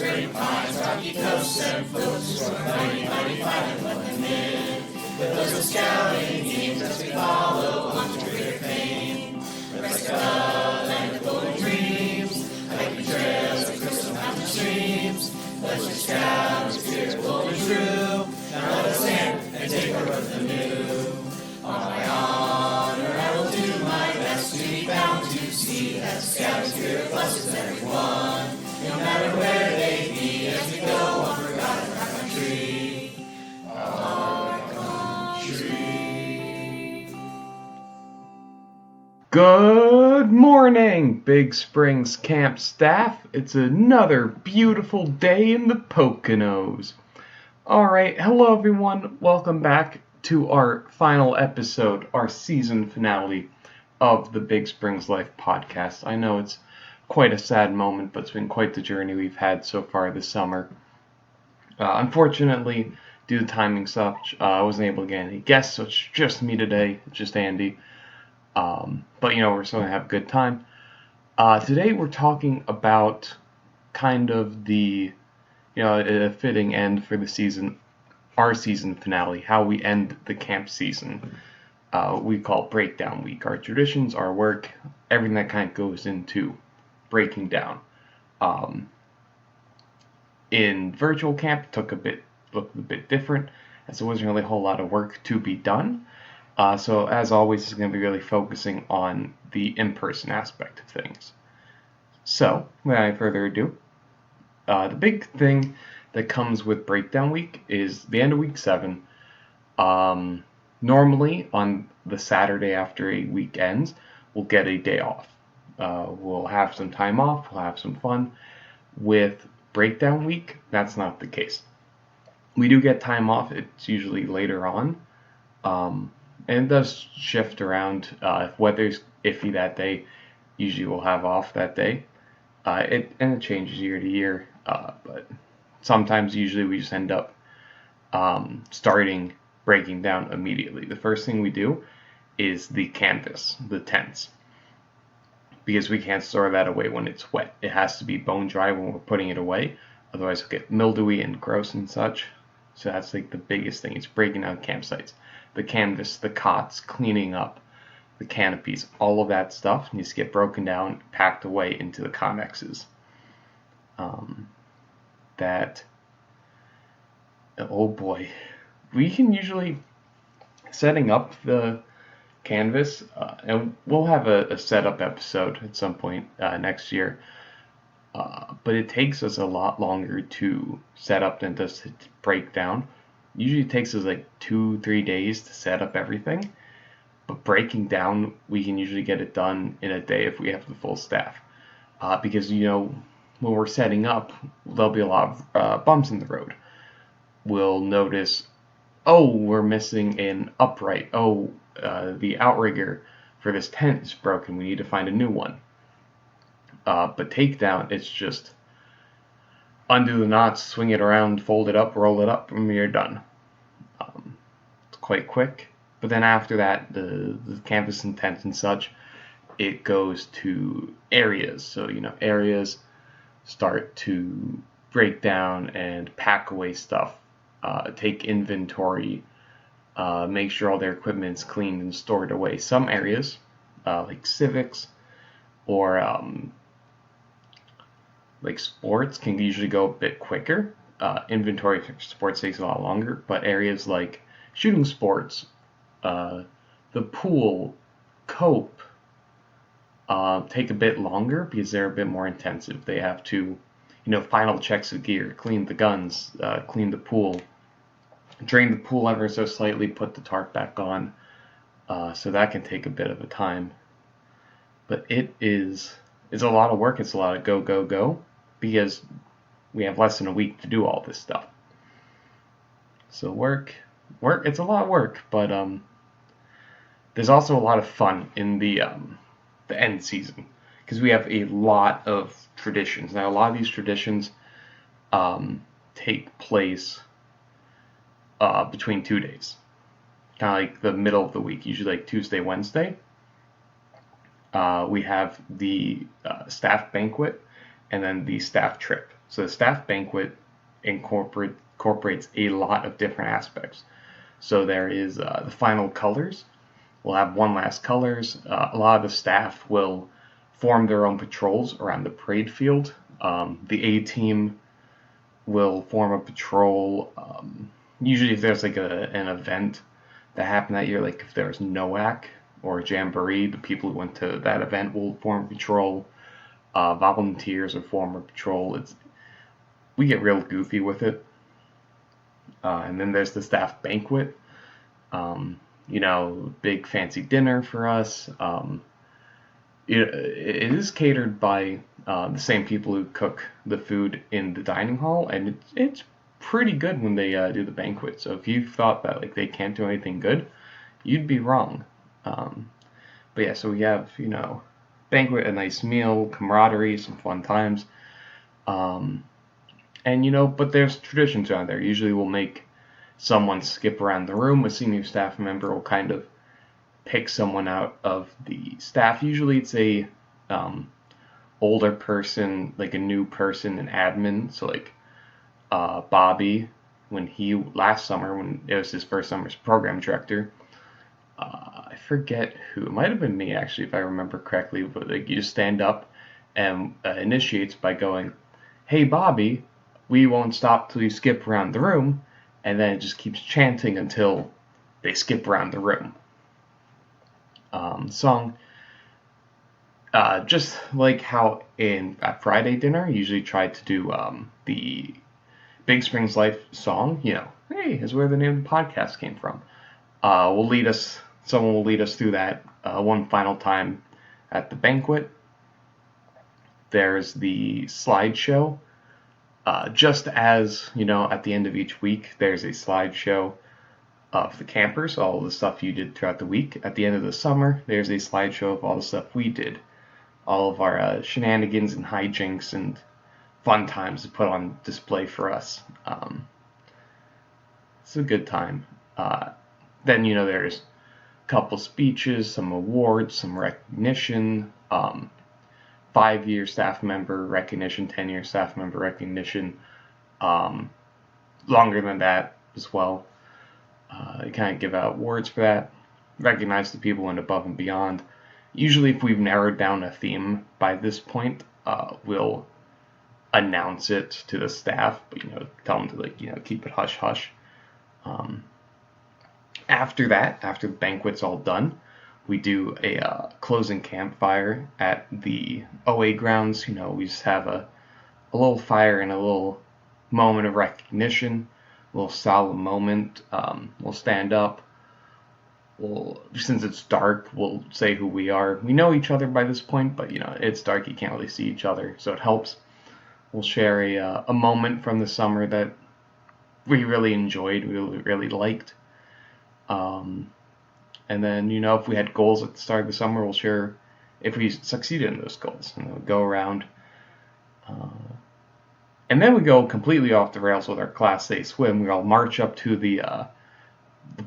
pines, rocky coasts, and floats, mighty, mighty fine and let them live. With those of scouting teams as we follow on to greater fame. Rest up, land of golden dreams, hiking trails of crystal mountain streams. Let's just scout with spirit bold and true. Now let us stand and take our road anew. On my honor, I will do my best to be bound to see that scouting spirit blesses everyone. No matter where they be, as we go on forgotten our country. Our country. Good morning, Big Springs Camp staff. It's another beautiful day in the Poconos. Alright, hello everyone. Welcome back to our final episode, our season finale of the Big Springs Life podcast. I know it's quite a sad moment, but it's been quite the journey we've had so far this summer. Unfortunately, due to timing such, I wasn't able to get any guests, so it's just me today, just Andy. But we're still gonna have a good time. Today we're talking about kind of the, a fitting end for the season, our season finale, how we end the camp season. We call it Breakdown Week. Our traditions, our work, everything that kind of goes into breaking down. In virtual camp, it looked a bit different, as there wasn't really a whole lot of work to be done. So as always, it's going to be really focusing on the in-person aspect of things. So, without any further ado, the big thing that comes with Breakdown Week is the end of week 7. Normally, on the Saturday after a week ends, we'll get a day off. We'll have some time off, we'll have some fun. With Breakdown Week, that's not the case. We do get time off, it's usually later on. And it does shift around. If weather's iffy that day, usually we'll have off that day. It changes year to year, but sometimes usually we just end up starting breaking down immediately. The first thing we do is the canvas, the tents, because we can't store that away when it's wet. It has to be bone dry when we're putting it away, otherwise it'll get mildewy and gross and such. So that's like the biggest thing. It's breaking down campsites. The canvas, the cots, cleaning up, the canopies, all of that stuff needs to get broken down, packed away into the Connexes. Oh boy, we can usually, setting up the canvas, and we'll have a setup episode at some point next year, but it takes us a lot longer to set up than just to break down. Usually it takes us like 2-3 days to set up everything, but breaking down, we can usually get it done in a day if we have the full staff. Because, when we're setting up, there'll be a lot of bumps in the road. We'll notice, we're missing an upright. The outrigger for this tent is broken. We need to find a new one. But takedown, it's just undo the knots, swing it around, fold it up, roll it up, and you're done. It's quite quick. But then after that, the canvas and tent and such, it goes to areas. So, areas start to break down and pack away stuff, take inventory, make sure all their equipment's cleaned and stored away. Some areas, like civics or like sports, can usually go a bit quicker. Inventory for sports takes a lot longer, but areas like shooting sports, the pool, cope, take a bit longer because they're a bit more intensive. They have to, final checks of gear, clean the guns, clean the pool, drain the pool ever so slightly, put the tarp back on. So that can take a bit of a time. But it's a lot of work. It's a lot of go, because we have less than a week to do all this stuff. So work, it's a lot of work, but there's also a lot of fun in the end season, because we have a lot of traditions. Now, a lot of these traditions take place between 2 days, kind of like the middle of the week, usually like Tuesday, Wednesday. We have the staff banquet and then the staff trip. So the staff banquet incorporates a lot of different aspects. So there is the final colors. We'll have one last colors. A lot of the staff will form their own patrols around the parade field. The A team will form a patrol. Usually, if there's like an event that happened that year, like if there's NOAC or Jamboree, the people who went to that event will form a patrol. Volunteers will form a patrol. We get real goofy with it. And then there's the staff banquet. Big fancy dinner for us. It is catered by the same people who cook the food in the dining hall, and it's pretty good when they do the banquet. So if you thought that like they can't do anything good, you'd be wrong. But yeah, so we have banquet, a nice meal, camaraderie, some fun times, and but there's traditions around there. Usually we'll make someone skip around the room. A senior staff member will kind of pick someone out of the staff. Usually it's a older person, like a new person, an admin. So like Bobby, last summer when it was his first summer as program director. I forget who. It might have been me actually, if I remember correctly. But like you just stand up and initiates by going, "Hey Bobby, we won't stop till you skip around the room," and then it just keeps chanting until they skip around the room. Song. Just like how at Friday dinner, I usually try to do the Big Springs Life song. Hey, is where the name of the podcast came from. Someone will lead us through that one final time at the banquet. There's the slideshow. Just as, at the end of each week, there's a slideshow of the campers, all the stuff you did throughout the week. At the end of the summer, there's a slideshow of all the stuff we did. All of our shenanigans and hijinks and fun times to put on display for us. It's a good time. Then, there's a couple speeches, some awards, some recognition, 5-year staff member recognition, 10-year staff member recognition, longer than that as well. You kind of give out awards for that, recognize the people who went above and beyond. Usually if we've narrowed down a theme by this point, we'll announce it to the staff, but tell them to keep it hush hush. After the banquet's all done, we do a closing campfire at the OA grounds. We just have a little fire and a little moment of recognition, a little solemn moment. We'll stand up. Since it's dark, we'll say who we are. We know each other by this point, but it's dark. You can't really see each other, so it helps. We'll share a moment from the summer that we really enjoyed, we really liked. And then, if we had goals at the start of the summer, we'll share if we succeeded in those goals. And we'll go around. And then we go completely off the rails with our Class A swim. We all march up to the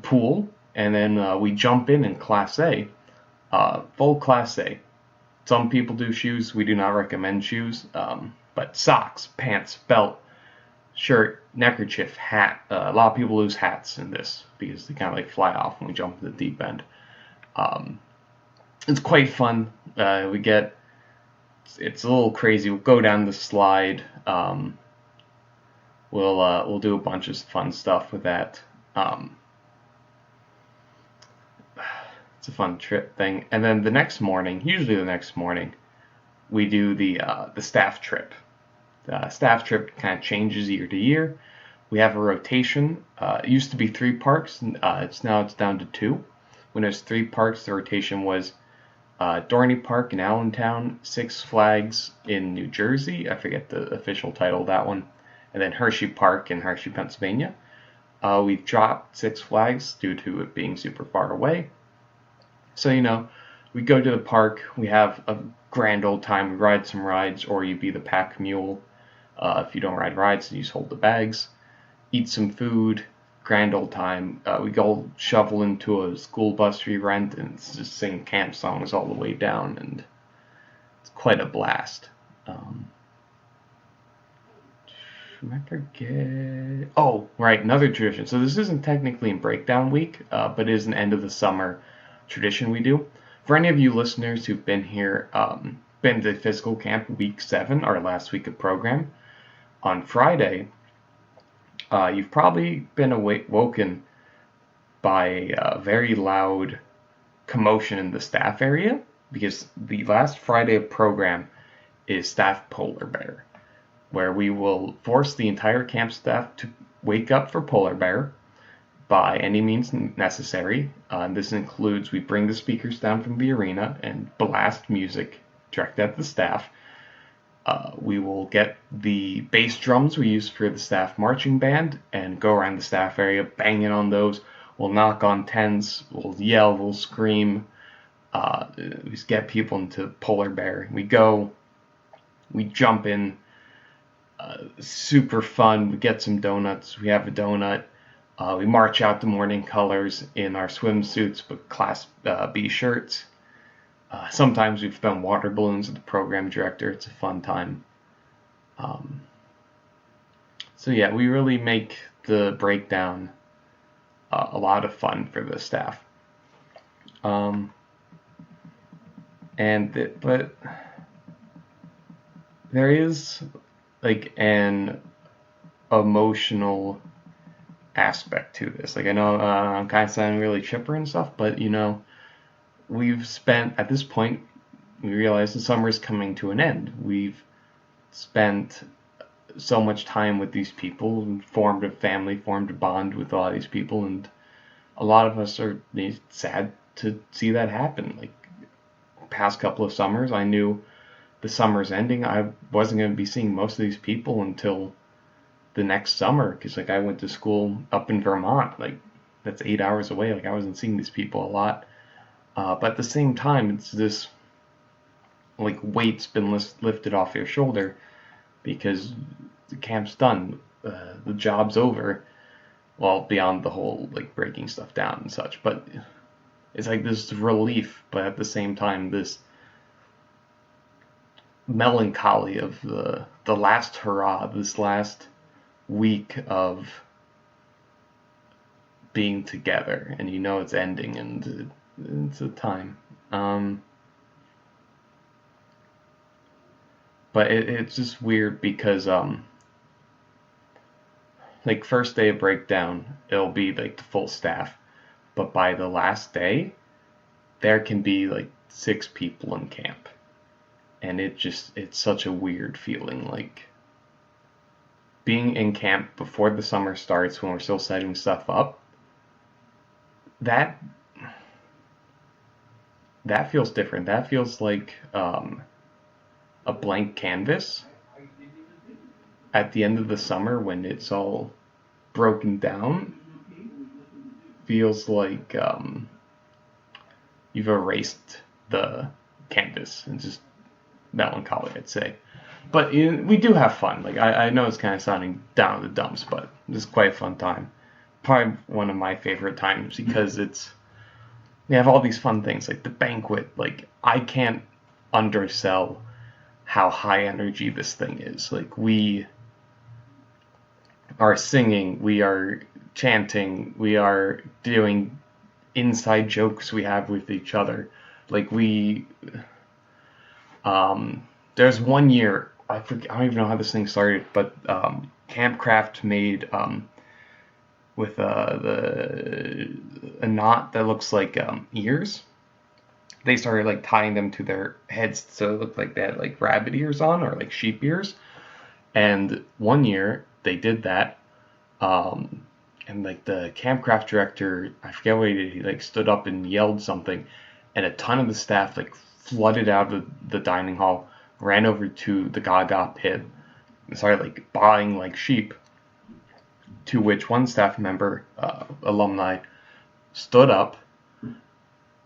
pool, and then we jump in Class A. Full Class A. Some people do shoes. We do not recommend shoes. But socks, pants, belt, shirt, neckerchief, hat. A lot of people lose hats in this because they kind of fly off when we jump in the deep end. It's quite fun. It's a little crazy. We'll go down the slide. We'll do a bunch of fun stuff with that. It's a fun trip thing. And then usually the next morning, we do the staff trip. The staff trip kind of changes year to year. We have a rotation. It used to be 3 parks. It's down to 2. When there's 3 parks, the rotation was Dorney Park in Allentown, Six Flags in New Jersey. I forget the official title of that one. And then Hershey Park in Hershey, Pennsylvania. We've dropped Six Flags due to it being super far away. So, we go to the park. We have a grand old time. We ride some rides, or you be the pack mule. If you don't ride rides, you just hold the bags. Eat some food. Grand old time. We go shovel into a school bus we rent and just sing camp songs all the way down, and it's quite a blast. I forget? Oh, right, another tradition. So this isn't technically in breakdown week, but it is an end of the summer tradition we do. For any of you listeners who've been here, been to physical camp week 7, our last week of program, on Friday, you've probably been woken by a very loud commotion in the staff area because the last Friday of program is staff polar bear, where we will force the entire camp staff to wake up for polar bear by any means necessary. This includes we bring the speakers down from the arena and blast music directed at the staff. We will get the bass drums we use for the staff marching band and go around the staff area banging on those. We'll knock on tents, we'll yell, we'll scream. We just get people into polar bear. We jump in, super fun. We get some donuts. We have a donut. We march out the morning colors in our swimsuits, but Class B shirts. Sometimes we've thrown water balloons at the program director. It's a fun time. So yeah, we really make the breakdown a lot of fun for the staff. But there is like an emotional aspect to this. Like I know I'm kind of sounding really chipper and stuff, but we've spent at this point. We realize the summer is coming to an end. We've spent so much time with these people and formed a family, formed a bond with all these people, and a lot of us are sad to see that happen. Like past couple of summers, I knew the summer's ending. I wasn't going to be seeing most of these people until the next summer because like I went to school up in Vermont, like that's 8 hours away. Like I wasn't seeing these people a lot, but at the same time, it's this like weight's been lifted off your shoulder because the camp's done, the job's over. Well, beyond the whole like breaking stuff down and such, but it's like this relief, but at the same time this melancholy of the last hurrah, this last week of being together, and it's ending, and it's a time. But it's just weird because like first day of breakdown, it'll be like the full staff, but by the last day, there can be like 6 people in camp, and it's such a weird feeling, like being in camp before the summer starts when we're still setting stuff up. That feels different. That feels like a blank canvas at the end of the summer when it's all broken down. Feels like you've erased the canvas and just melancholy, I'd say. But we do have fun. Like I know it's kind of sounding down in the dumps, but it's quite a fun time. Probably one of my favorite times because we have all these fun things like the banquet. Like I can't undersell how high energy this thing is. Like we are singing, we are chanting, we are doing inside jokes we have with each other. Like there's one year, I don't even know how this thing started, but Campcraft made with a knot that looks like ears. They started like tying them to their heads so it looked like they had like rabbit ears on or like sheep ears. And one year they did that, and like the Campcraft director, I forget what he did, he like stood up and yelled something, and a ton of the staff like flooded out of the dining hall, ran over to the Gaga pit, and started like baaing like sheep. To which one staff member, alumni, stood up,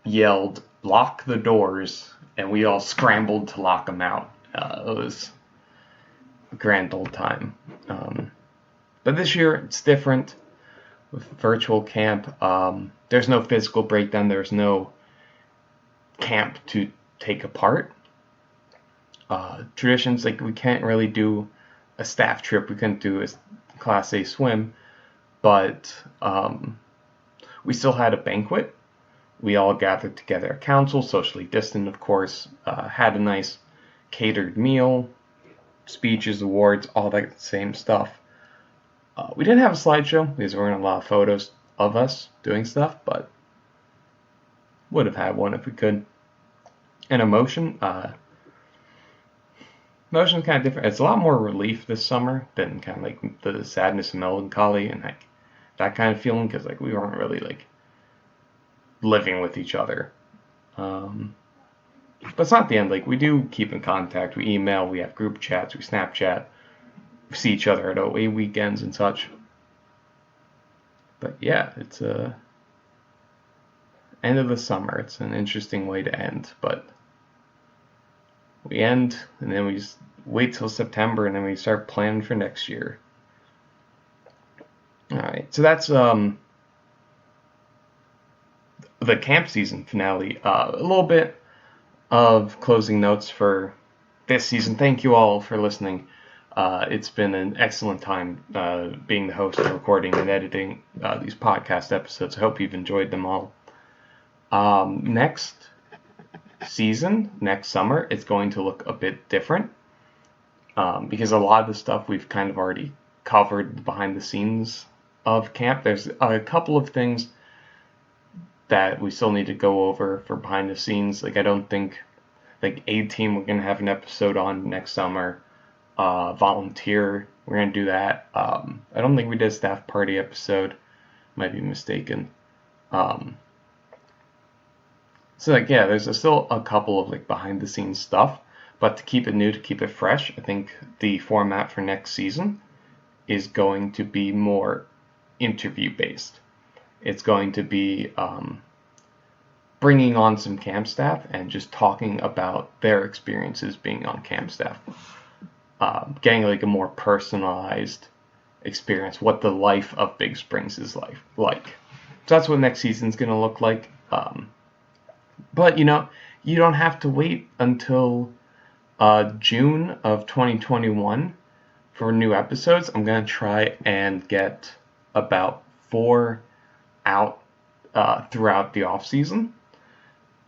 yelled, "Lock the doors," and we all scrambled to lock them out. It was a grand old time. But this year it's different with virtual camp. There's no physical breakdown. There's no camp to take apart. Traditions, like we can't really do a staff trip. We couldn't do a Class A swim, but we still had a banquet. We all gathered together at council, socially distant, of course, had a nice catered meal, speeches, awards, all that same stuff. We didn't have a slideshow because there weren't a lot of photos of us doing stuff, but would have had one if we could. And emotion's kind of different. It's a lot more relief this summer than kind of like the sadness and melancholy and like that kind of feeling, because like we weren't really like living with each other. But it's not the end. Like, we do keep in contact. We email, we have group chats, we Snapchat, we see each other at OA weekends and such. But yeah, it's end of the summer. It's an interesting way to end, but we end and then we just wait till September and then we start planning for next year. Alright, so that's the camp season finale. A little bit of closing notes for this season. Thank you all for listening. It's been an excellent time being the host and recording and editing these podcast episodes. I hope you've enjoyed them all. Next season, next summer, it's going to look a bit different because a lot of the stuff we've kind of already covered behind the scenes of camp. There's a couple of things that we still need to go over for behind the scenes. Like, I don't think, like, A-Team, we're going to have an episode on next summer. Volunteer, we're going to do that. I don't think we did a staff party episode. Might be mistaken. So, like, yeah, there's still a couple of, like, behind the scenes stuff. But to keep it new, to keep it fresh, I think the format for next season is going to be more interview-based. It's going to be bringing on some camp staff and just talking about their experiences being on camp staff. Getting like a more personalized experience, what the life of Big Springs is like. So that's what next season's going to look like. But, you know, you don't have to wait until June of 2021 for new episodes. I'm going to try and get about 4 out throughout the off season.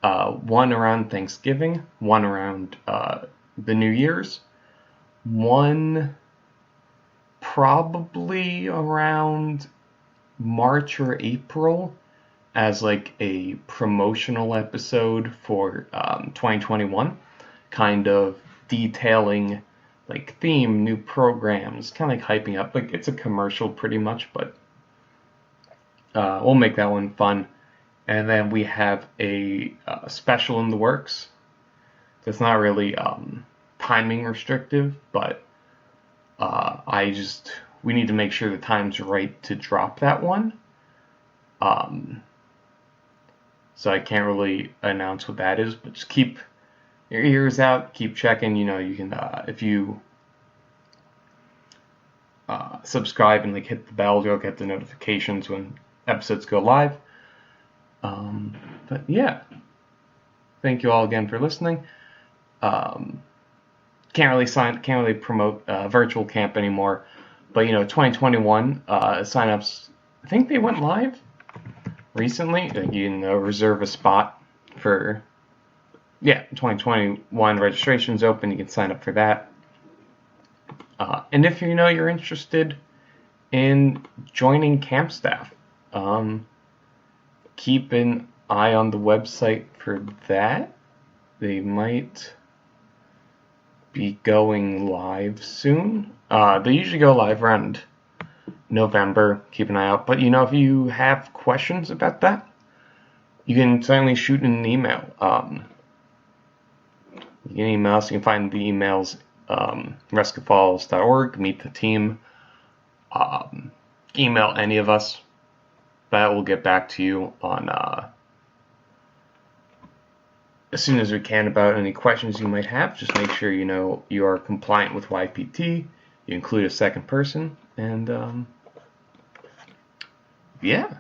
One around Thanksgiving, one around the New Year's, one probably around March or April as like a promotional episode for 2021, kind of detailing like theme, new programs, kind of like hyping up. Like, it's a commercial pretty much, but we'll make that one fun. And then we have a special in the works that's not really timing restrictive, but we need to make sure the time's right to drop that one. So I can't really announce what that is, but just keep your ears out, keep checking. You know, you can, if you subscribe and like hit the bell, you'll get the notifications when episodes go live. But yeah, thank you all again for listening. Can't really promote virtual camp anymore, but you know, 2021 signups, I think they went live recently. Like, you can reserve a spot for 2021 registration's open. You can sign up for that. And if you know you're interested in joining camp staff, keep an eye on the website for that. They might be going live soon. They usually go live around November. Keep an eye out. But you know, if you have questions about that, you can certainly shoot an email. You can email us. You can find the emails rescafalls.org, meet the team. Email any of us. That will get back to you on as soon as we can about any questions you might have. Just make sure you know you are compliant with YPT. You include a second person, and yeah.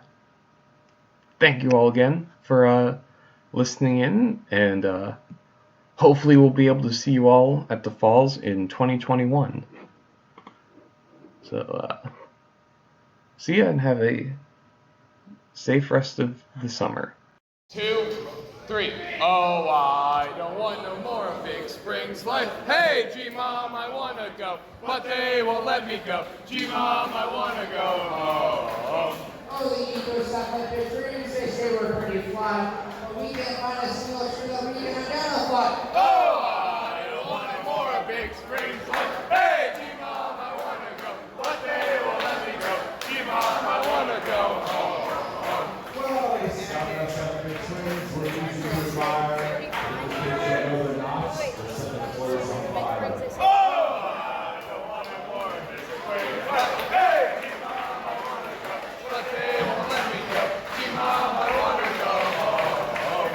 Thank you all again for listening in, and hopefully we'll be able to see you all at the Falls in 2021. So, see ya and have a safe rest of the summer. 2, 3. Oh, I don't want no more Big Springs life. Hey, G-Mom, I wanna go, but they won't let me go. G-Mom, I wanna go home. Oh, the Eco stuff like Big Springs, they say we're pretty flat, but we can't find a single tree that we can identify. Oh, I don't want no more Big Springs life. Hey, G-Mom, I wanna go, but they won't let me go. G-Mom, I wanna go home. Well, it's not big swings, we're easy to admire. The kids that know the knots, they're setting the players on fire. Oh, I don't want no more Big Springs life. Hey, G-Mom, I wanna go, but they won't let me go. G-Mom, I wanna go home.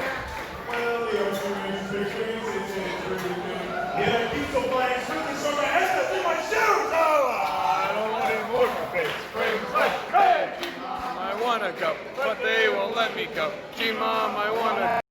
Well, the ocean is big swings, it's intriguing. Yeah, keep the flags swinging so my head stuck in my shoes. Oh, I don't want any more Big Springs life. Hey, G-Mom, I wanna go, but they won't let me go. G-Mom, I wanna